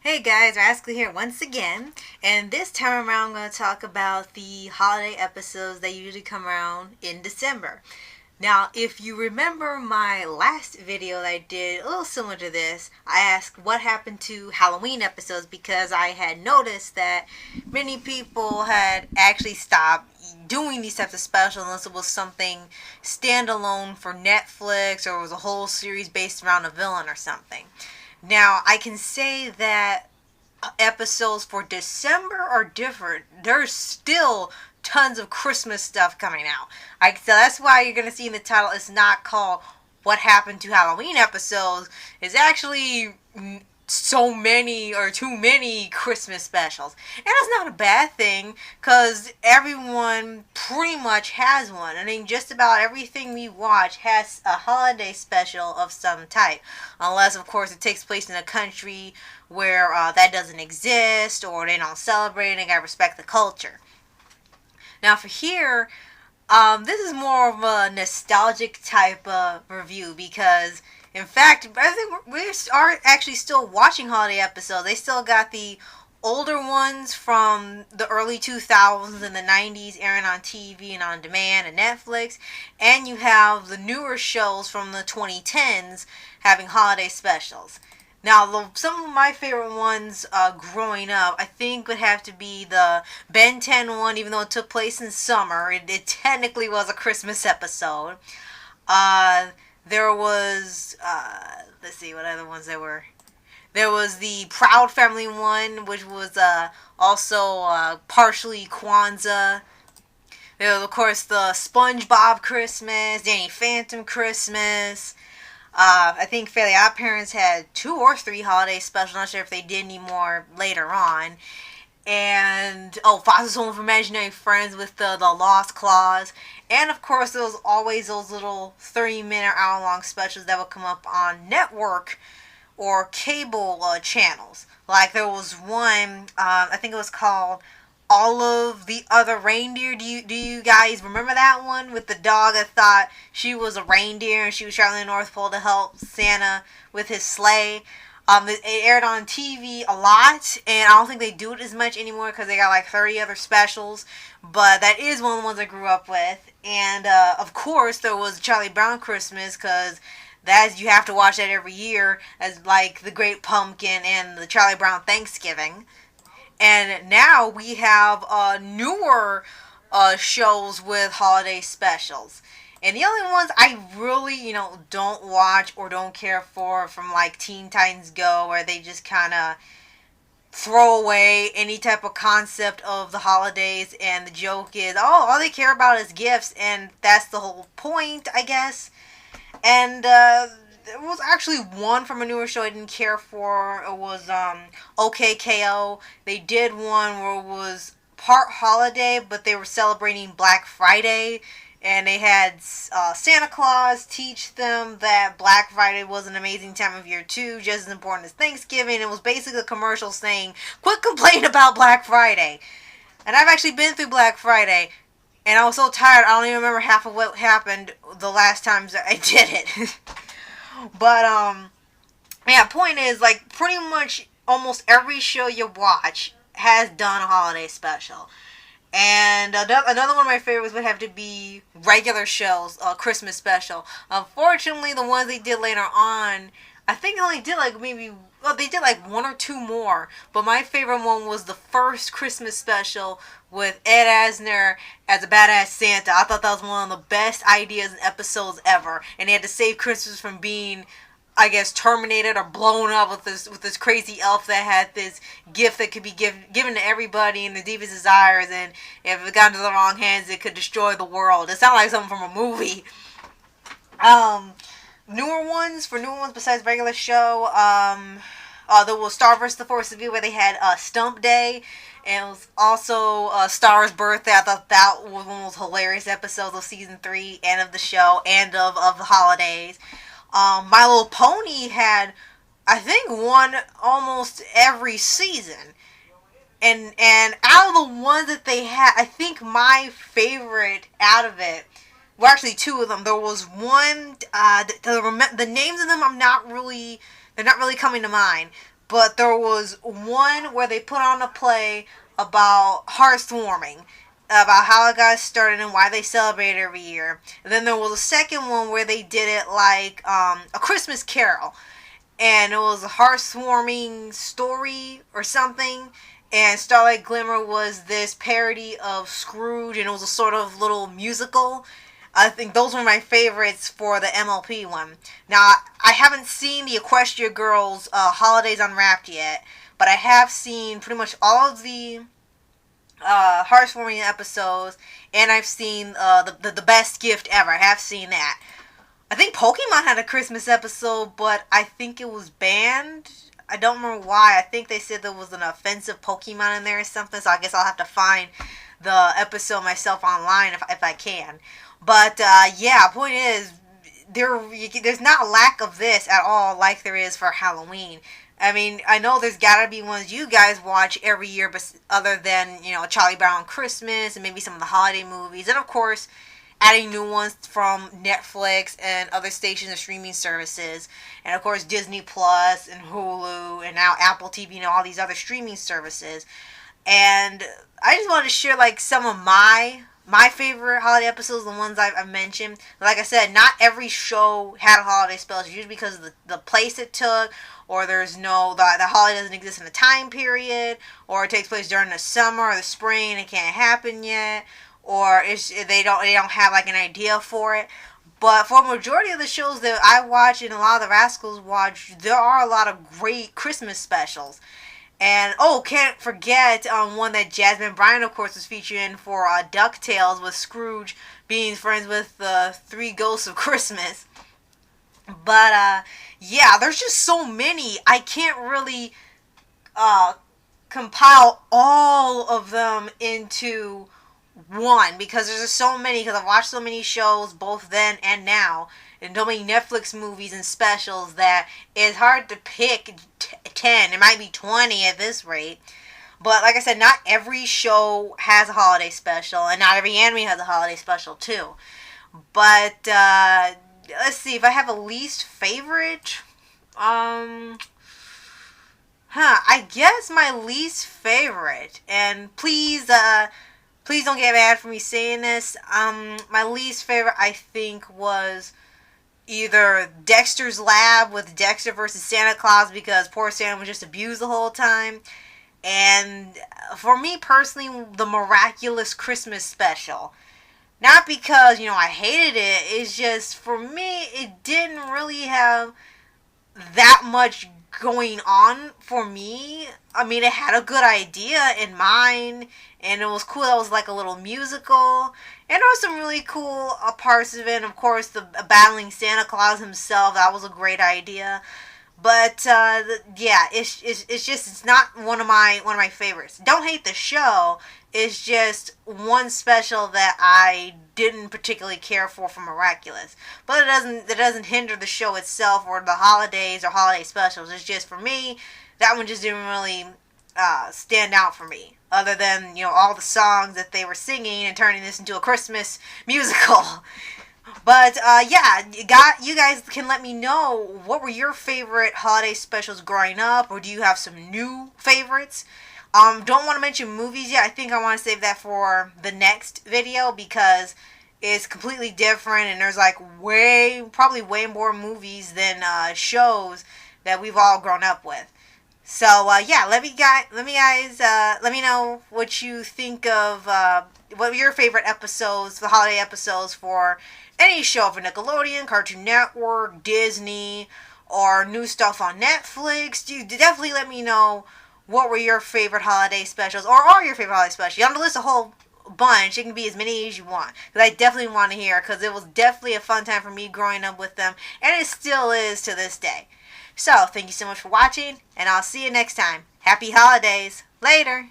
Hey guys, Rascal here once again, and this time around I'm going to talk about the holiday episodes that usually come around in December. Now, if you remember my last video that I did, a little similar to this, I asked what happened to Halloween episodes because I had noticed that many people had actually stopped doing these types of specials unless it was something standalone for Netflix or it was a whole series based around a villain or something. Now, I can say that episodes for December are different. There's still tons of Christmas stuff coming out. So that's why you're going to see in the title, it's not called What Happened to Halloween episodes. It's actually so many or too many Christmas specials. And that's not a bad thing because everyone pretty much has one. I mean, just about everything we watch has a holiday special of some type. Unless, of course, it takes place in a country where that doesn't exist or they don't celebrate and they gotta respect the culture. Now, for here, this is more of a nostalgic type of review because, in fact, I think we are actually still watching holiday episodes. They still got the older ones from the early 2000s and the 90s airing on TV and on demand and Netflix. And you have the newer shows from the 2010s having holiday specials. Now, some of my favorite ones growing up, I think would have to be the Ben 10 one, even though it took place in summer. It technically was a Christmas episode. There was, let's see what other ones there were. There was the Proud Family one, which was also partially Kwanzaa. There was, of course, the SpongeBob Christmas, Danny Phantom Christmas. I think Fairly Odd Parents had 2 or 3 holiday specials. Not sure if they did any more later on. And, Foster's Home for Imaginary Friends with the Lost Clause. And, of course, there was always those little 30-minute, hour-long specials that would come up on network or cable channels. Like, there was one, I think it was called Olive the Other Reindeer. Do you guys remember that one with the dog that thought she was a reindeer and she was traveling the North Pole to help Santa with his sleigh? It aired on TV a lot, and I don't think they do it as much anymore because they got like 30 other specials. But that is one of the ones I grew up with. And of course, there was Charlie Brown Christmas because you have to watch that every year as like the Great Pumpkin and the Charlie Brown Thanksgiving. And now we have newer shows with holiday specials. And the only ones I really, don't watch or don't care for from like Teen Titans Go, where they just kind of throw away any type of concept of the holidays, and the joke is, all they care about is gifts, and that's the whole point, I guess. And there was actually one from a newer show I didn't care for. It was OKKO. They did one where it was part holiday, but they were celebrating Black Friday. And they had Santa Claus teach them that Black Friday was an amazing time of year too, just as important as Thanksgiving. It was basically a commercial saying, quit complaining about Black Friday. And I've actually been through Black Friday, and I was so tired I don't even remember half of what happened the last times I did it. But, yeah, point is, like, pretty much almost every show you watch has done a holiday special. And another one of my favorites would have to be regular shows, Christmas special. Unfortunately, the ones they did later on, I think they only did they did like 1 or 2 more. But my favorite one was the first Christmas special with Ed Asner as a badass Santa. I thought that was one of the best ideas and episodes ever. And they had to save Christmas from being, I guess, terminated or blown up with this crazy elf that had this gift that could be given to everybody in the deepest desires, and if it got into the wrong hands, it could destroy the world. It sounded like something from a movie. Newer ones besides regular show, there was Star vs. the Force of Evil, where they had Stump Day, and it was also Star's birthday. I thought that was one of the most hilarious episodes of season 3 and of the show and of the holidays. My Little Pony had, I think, one almost every season. And out of the ones that they had, I think my favorite out of it were actually 2 of them. There was one, the names of them they're not really coming to mind. but there was one where they put on a play about heartwarming, about how it got started and why they celebrate every year. And then there was a second one where they did it like a Christmas Carol, and it was a heartwarming story or something. And Starlight Glimmer was this parody of Scrooge, and it was a sort of little musical. I think those were my favorites for the MLP one. Now, I haven't seen the Equestria Girls Holidays Unwrapped yet, but I have seen pretty much all of the heartwarming episodes, and I've seen the best gift ever. I have seen that. I think Pokemon had a Christmas episode, but I think it was banned. I don't remember why. I think they said there was an offensive Pokemon in there or something, so I guess I'll have to find the episode myself online if I can. But, yeah, point is, there's not a lack of this at all like there is for Halloween. I mean, I know there's gotta be ones you guys watch every year, but other than, Charlie Brown Christmas and maybe some of the holiday movies. And, of course, adding new ones from Netflix and other stations of streaming services. And, of course, Disney Plus and Hulu and now Apple TV, all these other streaming services. And I just wanted to share, some of my favorite holiday episodes, the ones I've mentioned. Like I said, not every show had a holiday special, usually because of the place it took, or there's the holiday doesn't exist in a time period, or it takes place during the summer or the spring and it can't happen yet, or they don't have an idea for it. But for a majority of the shows that I watch and a lot of the Rascals watch, there are a lot of great Christmas specials. And, can't forget one that Jasmine Bryan, of course, was featured in for DuckTales, with Scrooge being friends with the three ghosts of Christmas. But, yeah, there's just so many. I can't really compile all of them into one, because there's just so many, because I've watched so many shows both then and now, and so many Netflix movies and specials, that it's hard to pick 10. It might be 20 at this rate. But like I said, not every show has a holiday special, and not every anime has a holiday special too. But let's see, if I have a least favorite, I guess my least favorite, and please don't get mad for me saying this, my least favorite, I think, was either Dexter's Lab with Dexter versus Santa Claus, because poor Santa was just abused the whole time. And for me personally, the Miraculous Christmas Special. Not because, I hated it, it's just, for me, it didn't really have that much going on for me. I mean, it had a good idea in mind, and it was cool. It was like a little musical, and there was some really cool parts of it. And of course, the battling Santa Claus himself, that was a great idea. But yeah, it's not one of my favorites. Don't hate the show. It's just one special that I didn't particularly care for Miraculous. But it doesn't hinder the show itself or the holidays or holiday specials. It's just, for me, that one just didn't really stand out for me. Other than, all the songs that they were singing and turning this into a Christmas musical. But, yeah, you guys can let me know, what were your favorite holiday specials growing up, or do you have some new favorites? Don't want to mention movies yet. I think I want to save that for the next video, because it's completely different, and there's probably way more movies than shows that we've all grown up with. So, yeah, let me know what you think of, what were your favorite episodes, the holiday episodes for any show for Nickelodeon, Cartoon Network, Disney, or new stuff on Netflix. Definitely let me know what were your favorite holiday specials, or are your favorite holiday specials. You don't have to list a whole bunch. It can be as many as you want, because I definitely want to hear, because it was definitely a fun time for me growing up with them, and it still is to this day. So, thank you so much for watching, and I'll see you next time. Happy holidays. Later.